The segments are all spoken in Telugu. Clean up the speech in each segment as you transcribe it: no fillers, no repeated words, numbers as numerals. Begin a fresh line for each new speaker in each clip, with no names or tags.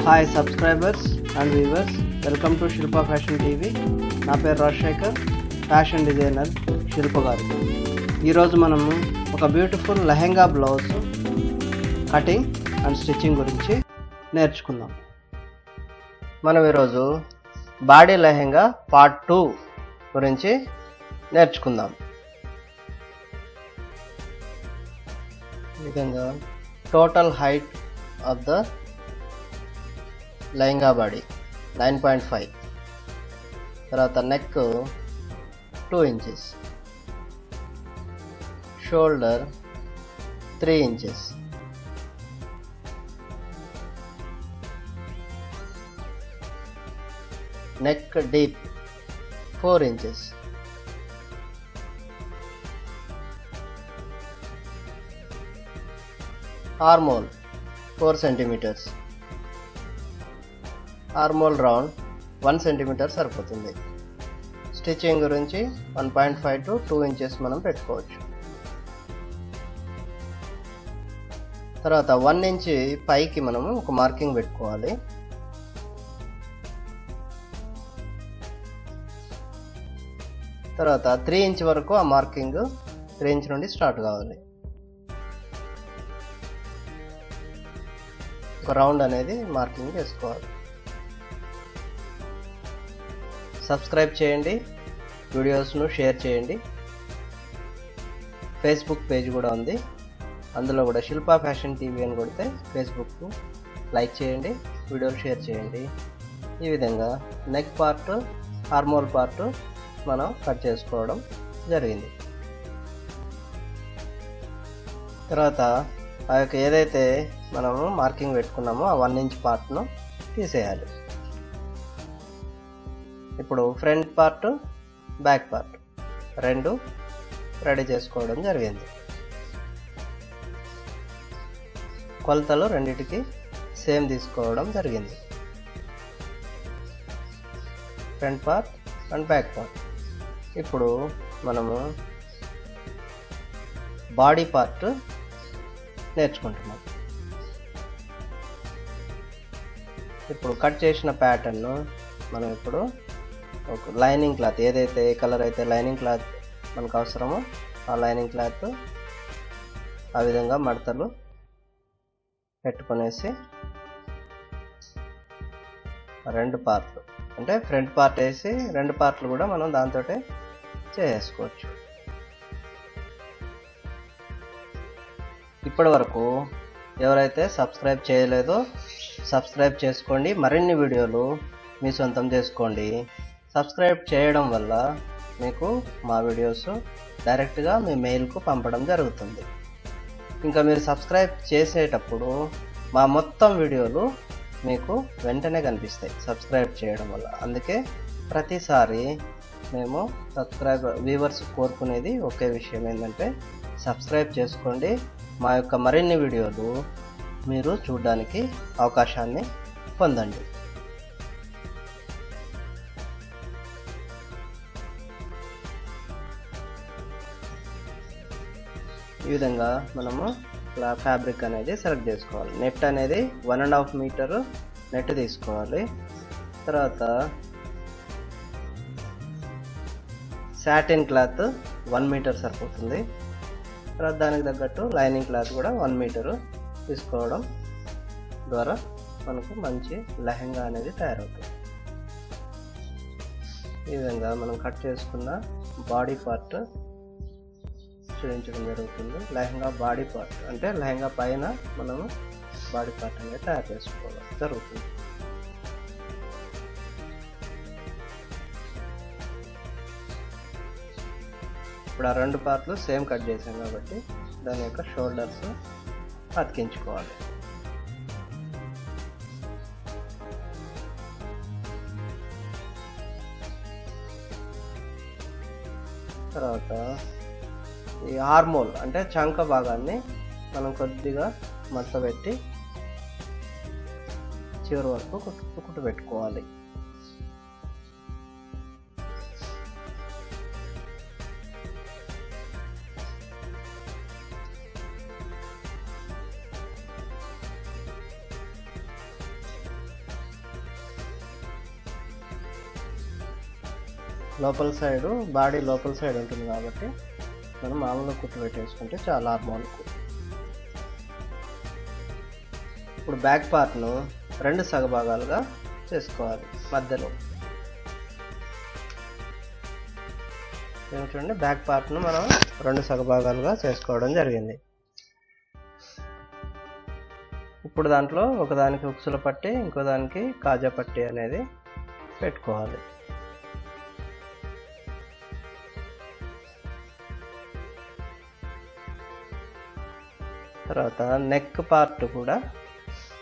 Hi subscribers and viewers, welcome to Shilpa Fashion TV. నా పేరు రాజశేఖర్, ఫ్యాషన్ డిజైనర్ శిల్ప గారు. ఈరోజు మనము ఒక beautiful lehenga blouse cutting and stitching గురించి నేర్చుకుందాం. మనం ఈరోజు బాడీ లెహెంగా పార్ట్ 2 గురించి నేర్చుకుందాం. ఈ విధంగా total height of the lehenga body 9.5, తర్వాత neck 2 inches, shoulder 3 inches, neck deep 4 inches, ఆర్మోల్ 4 centimeters, ఆర్మోల్ round 1 centimeter సరిపోతుంది. స్టిచ్చింగ్ గురించి 1.5 to 2 inches మనం పెట్టుకోవచ్చు. తర్వాత 1 inch పైకి మనము ఒక మార్కింగ్ పెట్టుకోవాలి. తర్వాత 3 inch వరకు ఆ మార్కింగ్ 3 inch నుండి స్టార్ట్ కావాలి. ఒక రౌండ్ అనేది మార్కింగ్ వేసుకోవాలి. సబ్స్క్రైబ్ చేయండి, వీడియోస్ను షేర్ చేయండి. ఫేస్బుక్ పేజ్ కూడా ఉంది, అందులో కూడా శిల్పా ఫ్యాషన్ టీవీ అని కొడితే ఫేస్బుక్ లైక్ చేయండి, వీడియోలు షేర్ చేయండి. ఈ విధంగా నెక్ పార్ట్, ఆర్మోల్ పార్ట్ మనం కట్ చేసుకోవడం జరిగింది. తర్వాత ఆ యొక్క ఏదైతే మనము మార్కింగ్ పెట్టుకున్నామో ఆ 1 inch పార్ట్ను తీసేయాలి. ఇప్పుడు ఫ్రంట్ పార్ట్, బ్యాక్ పార్ట్ రెండు రెడీ చేసుకోవడం జరిగింది. కొలతలు రెండిటికి సేమ్ తీసుకోవడం జరిగింది. Front part and back part. ఇప్పుడు మనము బాడీ పార్ట్ నేర్చుకుంటున్నాం. ఇప్పుడు కట్ చేసిన ప్యాటర్న్ మనం ఇప్పుడు ఒక లైనింగ్ క్లాత్, ఏదైతే ఏ కలర్ అయితే లైనింగ్ క్లాత్ మనకు అవసరమో ఆ లైనింగ్ క్లాత్ ఆ విధంగా మడతలు పెట్టుకునేసి రెండు పార్ట్లు, అంటే ఫ్రంట్ పార్ట్ వేసి 2 పార్ట్లు కూడా మనం దాంతో చేసుకోవచ్చు. ఇప్పటి వరకు ఎవరైతే సబ్స్క్రైబ్ చేయలేదో సబ్స్క్రైబ్ చేసుకోండి. మరిన్ని వీడియోలు మీ సొంతం చేసుకోండి. సబ్స్క్రైబ్ చేయడం వల్ల మీకు మా వీడియోస్ డైరెక్ట్గా మీ మెయిల్కు పంపడం జరుగుతుంది. ఇంకా మీరు సబ్స్క్రైబ్ చేసేటప్పుడు మా మొత్తం వీడియోలు మీకు వెంటనే కనిపిస్తాయి సబ్స్క్రైబ్ చేయడం వల్ల. అందుకే ప్రతిసారి మేము వ్యూవర్స్ కోరుకునేది ఒకే విషయం ఏంటంటే సబ్స్క్రైబ్ చేసుకోండి. మా యొక్క మరిన్ని వీడియోలు మీరు చూడడానికి అవకాశాన్ని పొందండి. ఈ విధంగా మనము ఫ్యాబ్రిక్ అనేది సెలెక్ట్ చేసుకోవాలి. నెట్ అనేది 1.5 మీటర్ నెట్ తీసుకోవాలి. తర్వాత సాటిన్ క్లాత్ 1 మీటర్ సరిపోతుంది. తర్వాత దానికి తగ్గట్టు లైనింగ్ క్లాత్ కూడా 1 మీటర్ తీసుకోవడం ద్వారా మనకు మంచి లెహంగా అనేది తయారవుతుంది. ఈ విధంగా మనం కట్ చేసుకున్న బాడీ పార్ట్ చూపించడం జరుగుతుంది. లెహంగా బాడీ పార్ట్ అంటే లెహంగా పైన మనము బాడీ పార్ట్ అనేది తయారు చేసుకోవడం జరుగుతుంది. ఇప్పుడు ఆ 2 పార్ట్లు సేమ్ కట్ చేసాం కాబట్టి దాని యొక్క షోల్డర్స్ అతికించుకోవాలి. తర్వాత ఈ ఆర్మోల్ అంటే చంక భాగాన్ని మనం కొద్దిగా మడత పెట్టి చివరి వరకు కుట్టు పెట్టుకోవాలి. లోపల సైడు బాడీ లోపల సైడ్ ఉంటుంది కాబట్టి మనం మామూలుగా కుట్టు పెట్టేసుకుంటే చాలా ఆర్మోల్కు. ఇప్పుడు బ్యాక్ పార్ట్ను 2 సగభాగాలుగా చేసుకోవాలి. మధ్యలో చూడండి, బ్యాక్ పార్ట్ను మనం 2 సగభాగాలుగా చేసుకోవడం జరిగింది. ఇప్పుడు దాంట్లో ఒకదానికి ఉక్సుల పట్టి, ఇంకో దానికి కాజా పట్టి అనేది పెట్టుకోవాలి. తర్వాత నెక్ పార్ట్ కూడా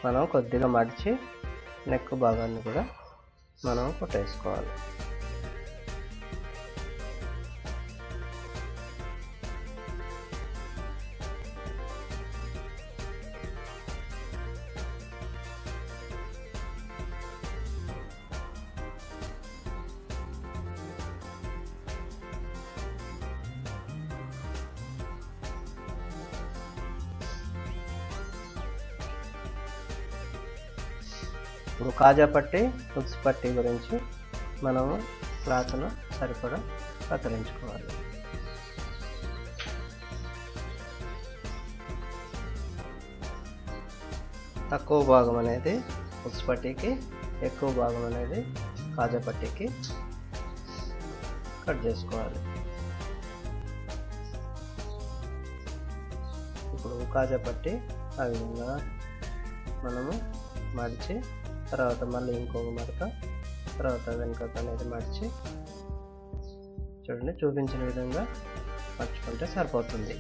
మనం కొద్దిగా మడిచి నెక్ భాగాన్ని కూడా మనం కుట్టేసుకోవాలి. ఇప్పుడు కాజా పట్టి, ఉక్స్ పట్టి గురించి మనము క్లాత్ను సరిపడా కత్తిరించుకోవాలి. తక్కువ భాగం అనేది ఉక్స్ పట్టీకి, ఎక్కువ భాగం అనేది కాజా పట్టీకి కట్ చేసుకోవాలి. ఇప్పుడు కాజా పట్టి ఆ విధంగా మనము మడిచి, తర్వాత మళ్ళీ ఇంకొక మడత, తర్వాత వెనుకకు అనేది మడిచి చూడండి చూపించిన విధంగా మర్చుకుంటే సరిపోతుంది.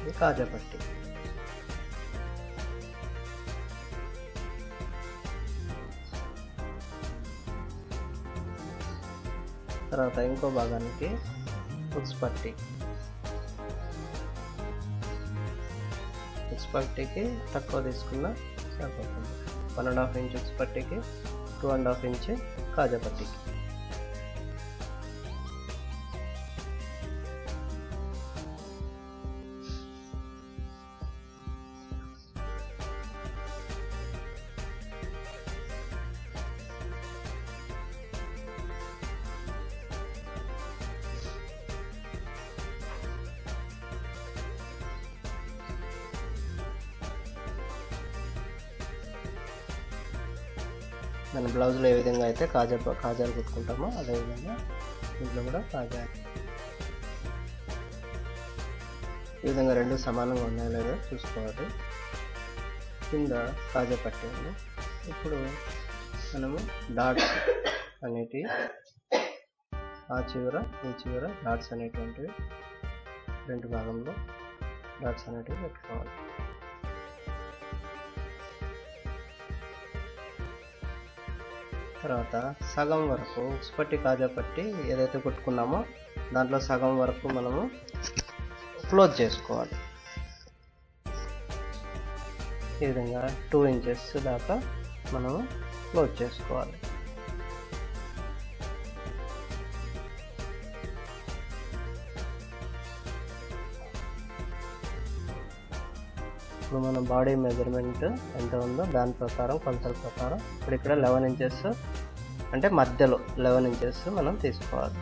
ఇది కాజా పట్టి. తర్వాత ఇంకో భాగానికి ఉక్స్ పట్టి. ఉక్స్ పట్టీకి తక్కువ తీసుకున్న సరిపోతుంది. 1.5 ఇంచ్ ఉక్స్ పట్టీకి, 2.5 ఇంచ్ కాజా పట్టీకి. మన బ్లౌజ్లో ఏ విధంగా అయితే కాజాలు కుట్టుకుంటామో అదేవిధంగా దీంట్లో కూడా కాజాలు. ఈ విధంగా 2 సమానంగా ఉన్నాయో లేదో చూసుకోవాలి. కింద కాజా పట్టి ఉంది. ఇప్పుడు మనము డాట్స్ అనేటివి ఆ చివర ఈ చివర డాట్స్ అనేటువంటివి 2 భాగంలో డాట్స్ అనేటివి పెట్టుకోవాలి. తర్వాత సగం వరకు ఉక్స్ పట్టి, కాజా పట్టి ఏదైతే కుట్టుకున్నామో దాంట్లో సగం వరకు మనము క్లోజ్ చేసుకోవాలి. ఈ విధంగా 2 ఇంచెస్ దాకా మనము క్లోజ్ చేసుకోవాలి. ఇప్పుడు మన బాడీ మెజర్మెంట్ ఎంత ఉందో దాని ప్రకారం, కొలతల ప్రకారం ఇప్పుడు ఇక్కడ 11 ఇంచెస్ అంటే మధ్యలో 11 ఇంచెస్ మనం తీసుకోవాలి.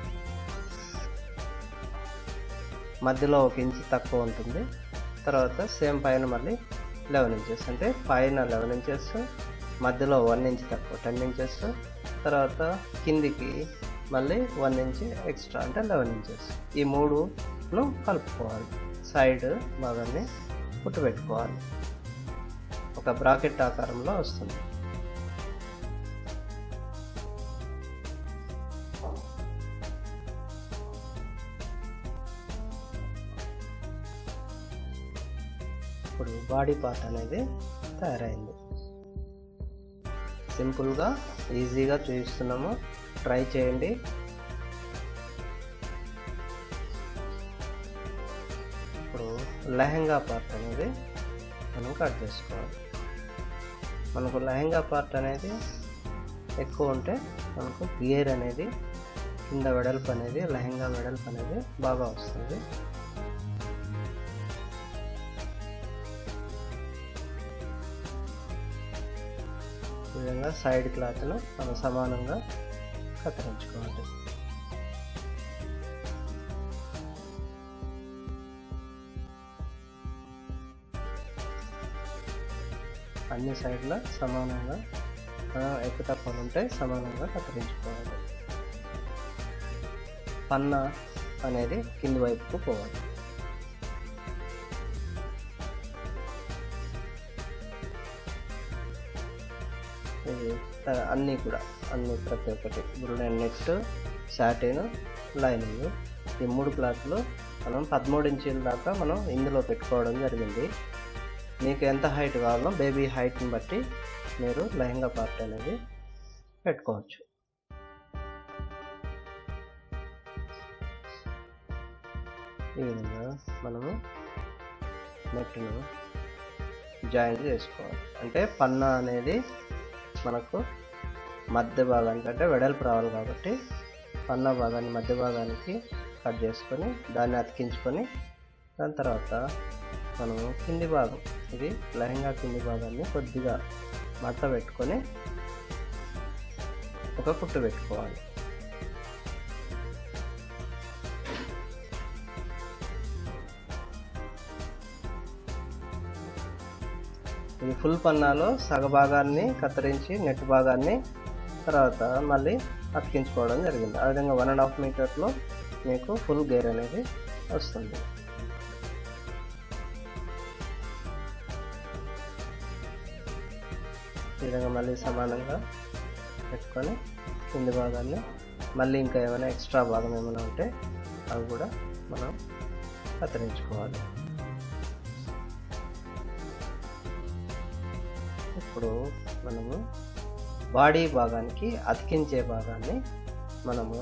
మధ్యలో 1 ఇంచ్ తక్కువ ఉంటుంది. తర్వాత సేమ్ పైన మళ్ళీ 11 ఇంచెస్ అంటే పైన 11 ఇంచెస్, మధ్యలో 1 ఇంచ్ తక్కువ 10 ఇంచెస్, తర్వాత కిందికి మళ్ళీ 1 ఇంచ్ ఎక్స్ట్రా అంటే 11 ఇంచెస్. ఈ 3ను కలుపుకోవాలి. సైడ్ భాగాన్ని కుట్టు పెట్టుకోవాలి. ఒక బ్రాకెట్ ఆకారంలో వస్తుంది. ఇప్పుడు బాడీ పార్ట్ అనేది తయారైంది. సింపుల్గా ఈజీగా చూపిస్తున్నాము, ట్రై చేయండి. ఇప్పుడు లెహంగా పార్ట్ అనేది మనం కట్ చేసుకోవాలి. మనకు లెహంగా పార్ట్ అనేది ఎక్కువ ఉంటే మనకు గేర్ అనేది కింద వెడల్పు అనేది, లెహంగా వెడల్పు అనేది బాగా వస్తుంది. ఈ విధంగా సైడ్ క్లాత్ను మనం సమానంగా కత్తిరించుకోవాలి. అన్ని సైడ్ల సమానంగా ఎక్కువ తక్కువలు ఉంటే సమానంగా కత్తిరించుకోవాలి. పన్నా అనేది కింది వైపుకు పోవాలి. ఇది అన్నీ ప్రతి ఒక్కటి ఇప్పుడు నేను నెట్, సాటిన్, లైనింగ్ ఈ 3 క్లాత్లు మనం 13 ఇంచీల దాకా మనం ఇందులో పెట్టుకోవడం జరిగింది. మీకు ఎంత హైట్ కావాలో బేబీ హైట్ని బట్టి మీరు లెహంగా పార్ట్ అనేది పెట్టుకోవచ్చు. ఈ విధంగా మనము నెట్ను జాయింట్ చేసుకోవాలి. అంటే పన్నా అనేది మనకు మధ్య భాగానికి అంటే వెడల్పు రావాలి కాబట్టి పన్నా భాగాన్ని మధ్య భాగానికి కట్ చేసుకొని దాన్ని అతికించుకొని దాని తర్వాత మనము కింది భాగం ఇది లెహంగా కింది భాగాన్ని కొద్దిగా మడత పెట్టుకొని ఒక కుట్టు పెట్టుకోవాలి. ఇది ఫుల్ పన్నాలో సగ భాగాన్ని కత్తిరించి నెట్ భాగాన్ని తర్వాత మళ్ళీ అతికించుకోవడం జరిగింది. ఆ విధంగా 1.5 మీటర్లో మీకు ఫుల్ గేర్ అనేది వస్తుంది. ఈ విధంగా మళ్ళీ సమానంగా పెట్టుకొని కింది భాగాన్ని మళ్ళీ ఇంకా ఏమైనా ఎక్స్ట్రా భాగం ఏమైనా ఉంటే అవి కూడా మనం కత్తిరించుకోవాలి. ఇప్పుడు మనము బాడీ భాగానికి అతికించే భాగాన్ని మనము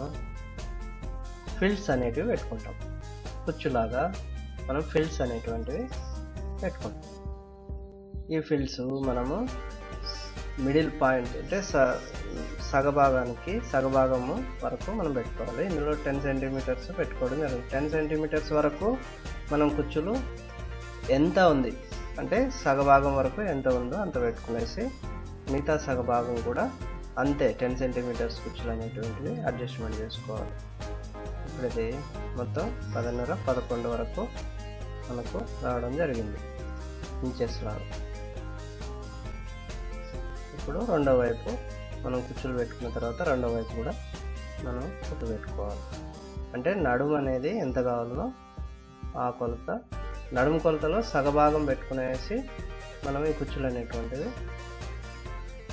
ఫిల్స్ అనేటివి పెట్టుకుంటాం. కుచ్చులాగా మనం ఫిల్స్ అనేటువంటివి పెట్టుకుంటాం. ఈ ఫిల్స్ మనము మిడిల్ పాయింట్ అంటే సగభాగము వరకు మనం పెట్టుకోవాలి. ఇందులో 10 సెంటీమీటర్స్ పెట్టుకోవడం జరుగుతుంది. 10 సెంటీమీటర్స్ వరకు మనం కుచ్చులు ఎంత ఉంది అంటే సగభాగం వరకు ఎంత ఉందో అంత పెట్టుకునేసి మిగతా సగభాగం కూడా అంతే 10 సెంటీమీటర్స్ కుచ్చులు అనేటువంటివి అడ్జస్ట్మెంట్ చేసుకోవాలి. ఇప్పుడు ఇది మొత్తం 10.5, 11 వరకు మనకు రావడం జరిగింది ఇంచెస్ లాగా. ఇప్పుడు రెండో వైపు మనం కుచ్చులు పెట్టుకున్న తర్వాత రెండో వైపు కూడా మనం కుట్టు పెట్టుకోవాలి. అంటే నడుము అనేది ఎంత కావాలో ఆ కొలత నడుము కొలతలో సగభాగం పెట్టుకునేసి మనం ఈ కుచ్చులు అనేటువంటివి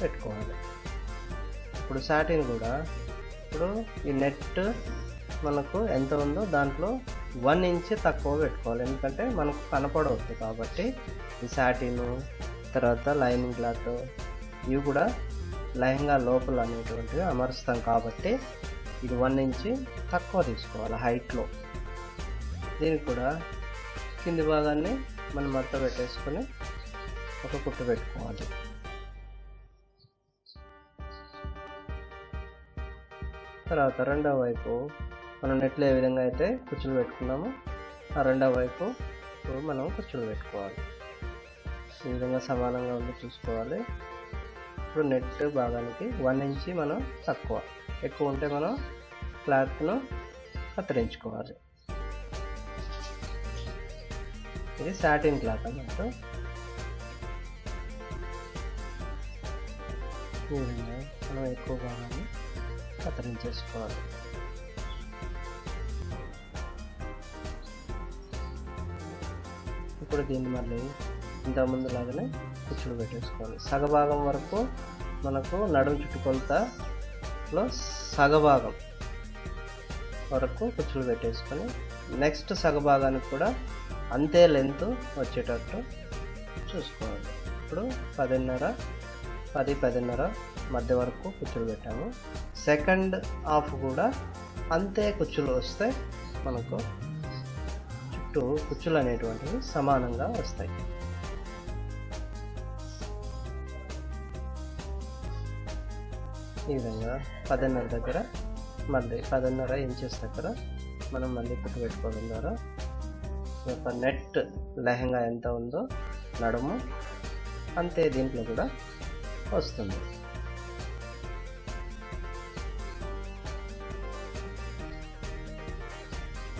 పెట్టుకోవాలి. ఇప్పుడు సాటిన్ కూడా ఇప్పుడు ఈ నెట్ మనకు ఎంత ఉందో దాంట్లో 1 ఇంచ్ తక్కువ పెట్టుకోవాలి. ఎందుకంటే మనకు కనపడవద్దు కాబట్టి ఈ సాటిన్ తర్వాత లైనింగ్ క్లాత్ ఇవి కూడా లెహంగా లోపల అనేటువంటివి అమరుస్తాం కాబట్టి ఇది 1 ఇంచ్ తక్కువ తీసుకోవాలి హైట్లో. దీనికి కూడా కింది భాగాన్ని మనం మడత పెట్టేసుకొని ఒక కుట్టు పెట్టుకోవాలి. తర్వాత రెండవ వైపు మనం నెట్లో ఏ విధంగా అయితే కుచ్చులు పెట్టుకున్నామో ఆ రెండవ వైపు మనం కుచ్చులు పెట్టుకోవాలి. ఈ విధంగా సమానంగా ఉండి చూసుకోవాలి. ఇప్పుడు నెట్ భాగానికి 1 ఇంచ్ మనం తక్కువ, ఎక్కువ ఉంటే మనం క్లాత్ను కత్తిరించుకోవాలి. ఇది సాటిన్ క్లాత్ అన్నట్టు. ఈ విధంగా మనం ఎక్కువ భాగాన్ని కత్తిరించేసుకోవాలి. ఇప్పుడు దీన్ని మళ్ళీ ఇంతకుముందు లాగానే కుచ్చులు పెట్టేసుకోవాలి. సగభాగం వరకు మనకు నడుము చుట్టుకొలతలో సగభాగం వరకు కుచ్చులు పెట్టేసుకొని నెక్స్ట్ సగభాగానికి కూడా అంతే లెంత్ వచ్చేటట్టు చూసుకోవాలి. ఇప్పుడు 10.5 మధ్య వరకు కుచ్చులు పెట్టాము. సెకండ్ హాఫ్ కూడా అంతే కుచ్చులు వస్తే మనకు చుట్టూ కుచ్చులు అనేటువంటివి సమానంగా వస్తాయి. ఈ విధంగా 10.5 దగ్గర మళ్ళీ 10.5 ఇంచెస్ దగ్గర మనం మళ్ళీ కుట్టు పెట్టుకోవడం ద్వారా ఒక నెట్ లెహంగా ఎంత ఉందో నడుము అంతే దీంట్లో కూడా వస్తుంది.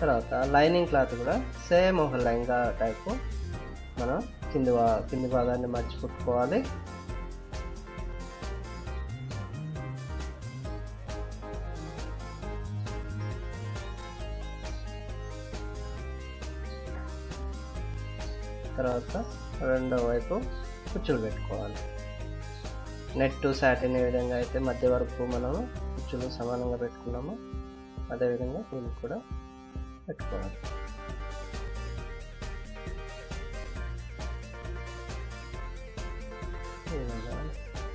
తర్వాత లైనింగ్ క్లాత్ కూడా సేమ్ ఒక లెహంగా టైపు మనం కింది భాగాన్ని మర్చి కుట్టుకోవాలి. తర్వాత రెండో వైపు కుచ్చులు పెట్టుకోవాలి. నెట్ సాటిన్ ఏ విధంగా అయితే మధ్య వరకు మనము కుచ్చులు సమానంగా పెట్టుకున్నామో అదేవిధంగా దీనికి కూడా పెట్టుకోవాలి. ఈ విధంగా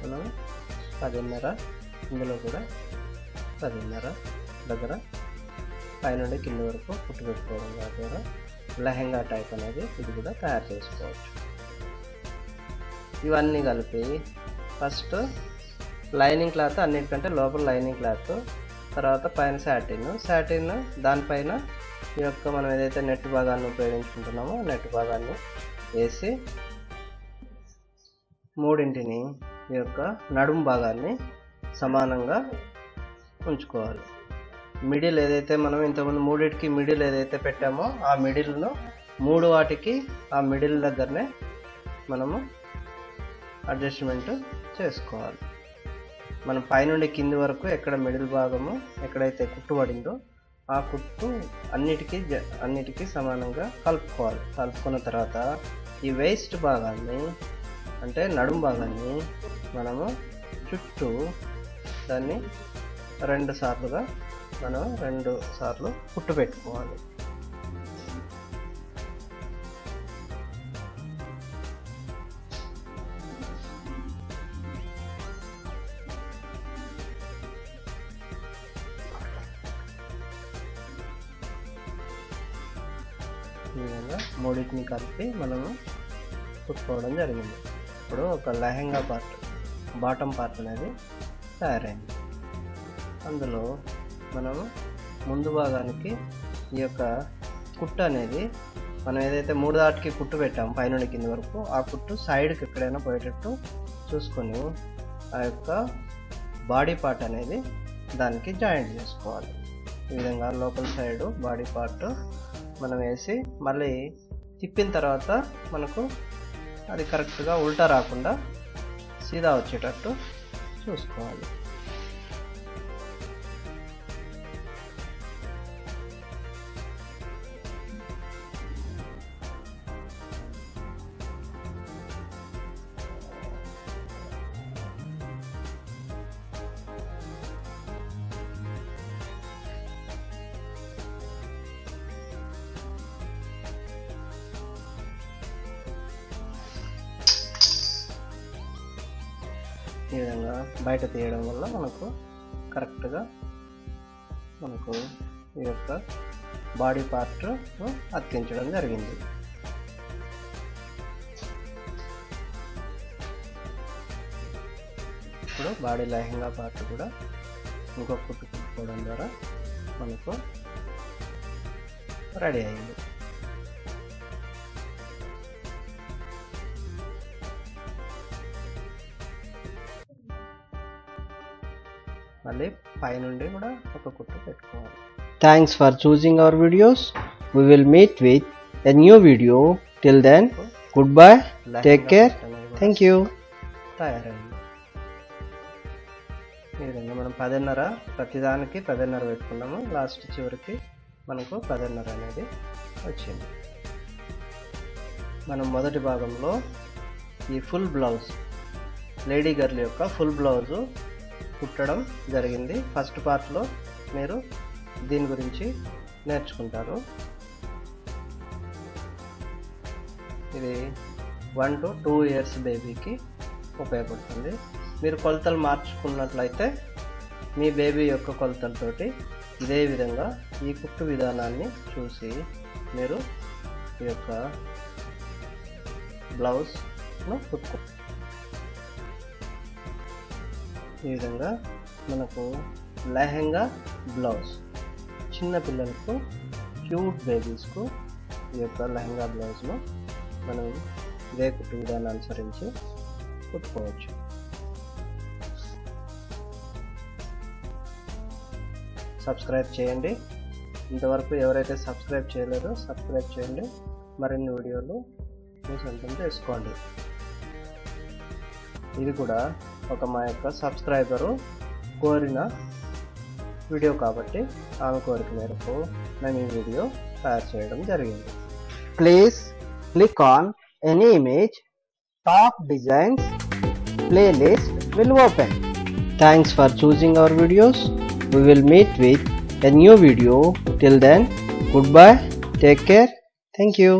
మనం 10.5 ఇందులో కూడా 10.5 దగ్గర పైనుండి కింది వరకు కుట్టు పెట్టుకోవడం ద్వారా లెహంగా టైప్ అనేది ఇది కూడా తయారు చేసుకోవచ్చు. ఇవన్నీ కలిపి ఫస్ట్ లైనింగ్ క్లాత్, అన్నిటికంటే లోపల లైనింగ్ క్లాత్, తర్వాత పైన సాటిన్ దానిపైన ఈ యొక్క మనం ఏదైతే నెట్ భాగాన్ని ఉపయోగించుకుంటున్నామో నెట్ భాగాన్ని వేసి మూడింటిని ఈ యొక్క నడుము భాగాన్ని సమానంగా ఉంచుకోవాలి. మిడిల్ ఏదైతే మనం ఇంతకుముందు మూడింటికి మిడిల్ ఏదైతే పెట్టామో ఆ మిడిల్ను 3 వాటికి ఆ మిడిల్ దగ్గరనే మనము అడ్జస్ట్మెంట్ చేసుకోవాలి. మనం పైనుండి కింది వరకు ఎక్కడ మిడిల్ భాగము ఎక్కడైతే కుట్టు పడిందో ఆ కుట్టు అన్నిటికీ సమానంగా కలుపుకోవాలి. కలుపుకున్న తర్వాత ఈ వేస్ట్ భాగాన్ని అంటే నడుము భాగాన్ని మనము చుట్టూ దాన్ని 2 సార్లుగా మనం 2 సార్లు కుట్టు పెట్టుకోవాలి. ఈ విధంగా మూడింటిని కలిపి మనము కుట్టుకోవడం జరిగింది. ఇప్పుడు ఒక లెహంగా బాటమ్ పార్ట్ అనేది తయారైంది. అందులో మనము ముందు భాగానికి ఈ యొక్క కుట్టు అనేది మనం ఏదైతే 3 దాటికి కుట్టు పెట్టాము పైనుండి కింది వరకు ఆ కుట్టు సైడ్కి ఎక్కడైనా పోయేటట్టు చూసుకొని ఆ యొక్క బాడీ పార్ట్ అనేది దానికి జాయింట్ చేసుకోవాలి. ఈ విధంగా లోపల సైడు బాడీ పార్ట్ మనం వేసి మళ్ళీ తిప్పిన తర్వాత మనకు అది కరెక్ట్గా ఉల్టా రాకుండా సీదా వచ్చేటట్టు చూసుకోవాలి. ఈ విధంగా బయట తీయడం వల్ల మనకు కరెక్ట్గా ఈ యొక్క బాడీ పార్ట్ అతికించడం జరిగింది. ఇప్పుడు బాడీ లెహంగా పార్ట్ కూడా ఇంకొక కుట్టు కుట్టుకోవడం ద్వారా మనకు రెడీ అయింది. మళ్ళీ పైనుండి కూడా ఒక కుట్టు పెట్టుకోవాలి. Thanks for choosing our videos. We will meet with a new video. Till then, goodbye, take care, thank you. తయారైంది. ఈ విధంగా మనం 10.5 ప్రతిదానికి 10.5 పెట్టుకున్నాము. లాస్ట్ చివరికి మనకు 10.5 అనేది వచ్చింది. మనం మొదటి భాగంలో ఈ ఫుల్ బ్లౌజ్ లేడీ గర్ల్ యొక్క ఫుల్ బ్లౌజు కుట్టడం జరిగింది. ఫస్ట్ పార్ట్లో మీరు దీని గురించి నేర్చుకుంటారు. ఇది 1 to 2 years బేబీకి ఉపయోగపడుతుంది. మీరు కొలతలు మార్చుకున్నట్లయితే మీ బేబీ యొక్క కొలతలతోటి ఇదే విధంగా ఈ కుట్టు విధానాన్ని చూసి మీరు ఈ యొక్క బ్లౌజ్ను కుట్టుకోండి. ఈ విధంగా మనకు లెహంగా బ్లౌజ్ చిన్న పిల్లలకు క్యూట్ బేబీస్కు ఈ యొక్క లెహంగా బ్లౌజ్ను మనం ఇదే కుట్టు విధానాన్ని అనుసరించి కుట్టుకోవచ్చు. సబ్స్క్రైబ్ చేయండి, ఇంతవరకు ఎవరైతే సబ్స్క్రైబ్ చేయలేదో సబ్స్క్రైబ్ చేయండి. మరిన్ని వీడియోలు మీ సొంతం చేసుకోండి. ఇది కూడా మా యొక్క సబ్స్క్రైబరు కోరిన వీడియో కాబట్టి ఆమె కోరిక మేరకు మేము ఈ వీడియో తయారు చేయడం జరిగింది. Please click on any image, top designs playlist will open. Thanks for choosing our videos. We will meet with a new video. Till then, goodbye. Take care. Thank you.